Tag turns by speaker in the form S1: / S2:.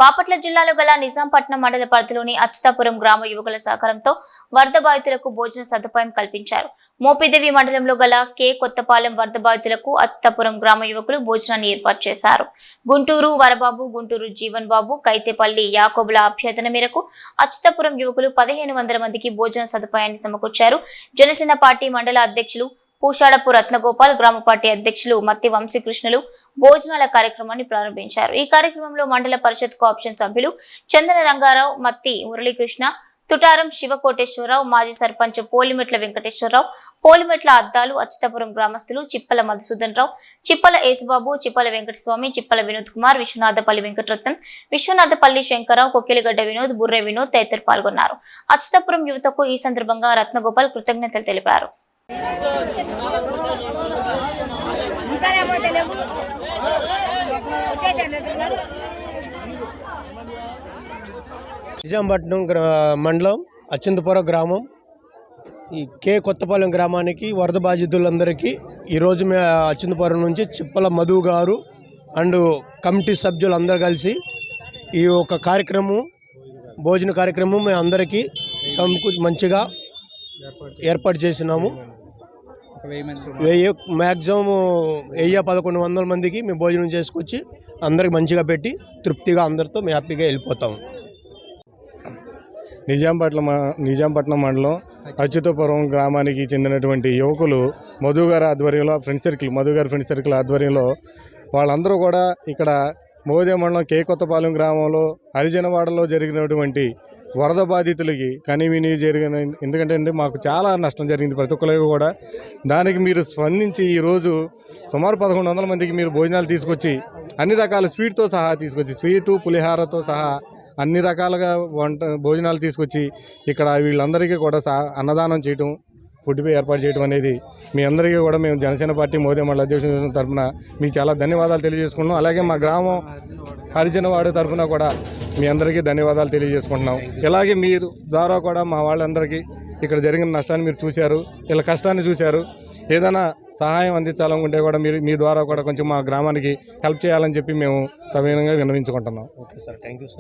S1: బాపట్ల జిల్లాలో గల నిజాంపట్నం మండల పరిధిలోని అచ్యుతాపురం గ్రామ యువకుల సహకారంతో వరద బాధితులకు భోజన సదుపాయం కల్పించారు. మోపిదేవి మండలంలో గల కే కొత్తపాలెం వరద బాధితులకు అచ్యుతాపురం గ్రామ యువకులు భోజనాన్ని ఏర్పాటు చేశారు. గుంటూరు వరబాబు, గుంటూరు జీవన్ బాబు, కైతేపల్లి యాకోబుల అభ్యర్థన మేరకు అచ్యుతాపురం యువకులు 1500 మందికి భోజన సదుపాయాన్ని సమకూర్చారు. జనసేన పార్టీ మండల అధ్యక్షులు పూషాడపు రత్నగోపాల్, గ్రామ పార్టీ అధ్యక్షులు మత్తి వంశీకృష్ణులు భోజనాల కార్యక్రమాన్ని ప్రారంభించారు. ఈ కార్యక్రమంలో మండల పరిషత్ కోఆప్షన్ సభ్యులు చందన రంగారావు, మత్తి మురళీకృష్ణ, తుటారం శివకోటేశ్వరరావు, మాజీ సర్పంచ్ పోలిమెట్ల వెంకటేశ్వరరావు, పోలిమెట్ల అద్దాలు, అచ్యుతాపురం గ్రామస్తులు చిప్పల మధుసూదన్ రావు, చిప్పల యేసుబాబు, చిప్పల వెంకటస్వామి, చిప్పల వినోద్ కుమార్, విశ్వనాథపల్లి వెంకటరత్నం, విశ్వనాథపల్లి శంకరరావు, కొక్కిలిగడ్డ వినోద్, బుర్రె వినోద్ తదితరులు పాల్గొన్నారు. అచ్యుతాపురం యువతకు ఈ సందర్భంగా రత్నగోపాల్ కృతజ్ఞతలు తెలిపారు.
S2: నిజాంపట్నం మండలం అచ్యుతాపురం గ్రామం ఈ కే కొత్తపాలెం గ్రామానికి వరద బాధితులందరికీ ఈరోజు మేము అచ్యుతాపురం నుంచి చిప్పల మధు గారు అండ్ కమిటీ సభ్యులు అందరూ కలిసి ఈ ఒక కార్యక్రమం భోజన కార్యక్రమం మేము అందరికీ మంచిగా ఏర్పాటు చేసినాము. మ్యాక్సిమం 1100 మందికి మేము భోజనం చేసుకొచ్చి అందరికి మంచిగా పెట్టి తృప్తిగా అందరితో మేము హ్యాపీగా వెళ్ళిపోతాము.
S3: నిజాంపట్నం మండలం అచ్యుతాపురం గ్రామానికి చెందినటువంటి యువకులు మధు గారి ఆధ్వర్యంలో మధు గారి ఫ్రెండ్ సర్కిల్ ఆధ్వర్యంలో వాళ్ళందరూ కూడా ఇక్కడ మోదే మండలం కే కొత్తపాలెం గ్రామంలో హరిజనవాడలో జరిగినటువంటి వరద బాధితులకి కనివిని జరిగిన ఎందుకంటే మాకు చాలా నష్టం జరిగింది ప్రతి ఒక్కరికి కూడా. దానికి మీరు స్పందించి ఈరోజు సుమారు 1100 మందికి మీరు భోజనాలు తీసుకొచ్చి అన్ని రకాల స్వీట్తో సహా తీసుకొచ్చి స్వీటు పులిహారతో సహా అన్ని రకాలుగా భోజనాలు తీసుకొచ్చి ఇక్కడ వీళ్ళందరికీ కూడా అన్నదానం చేయటం, ఫుడ్ ఏర్పాటు చేయడం అనేది మీ అందరికీ కూడా మేము జనసేన పార్టీ మోదే మండల అధ్యక్షుల తరఫున మీకు చాలా ధన్యవాదాలు తెలియజేసుకుంటున్నాం. అలాగే మా గ్రామం హరిజనవాడ తరఫున కూడా మీ అందరికీ ధన్యవాదాలు తెలియజేసుకుంటున్నాం. ఇలాగే మీరు ద్వారా కూడా మా వాళ్ళందరికీ ఇక్కడ జరిగిన నష్టాన్ని మీరు చూశారు, వీళ్ళ కష్టాన్ని చూశారు. ఏదైనా సహాయం అందించాలనుకుంటే కూడా మీరు మీ ద్వారా కూడా కొంచెం మా గ్రామానికి హెల్ప్ చేయాలని చెప్పి మేము సవినయంగా విన్నవించుకుంటున్నాం.
S2: Okay sir, thank you sir.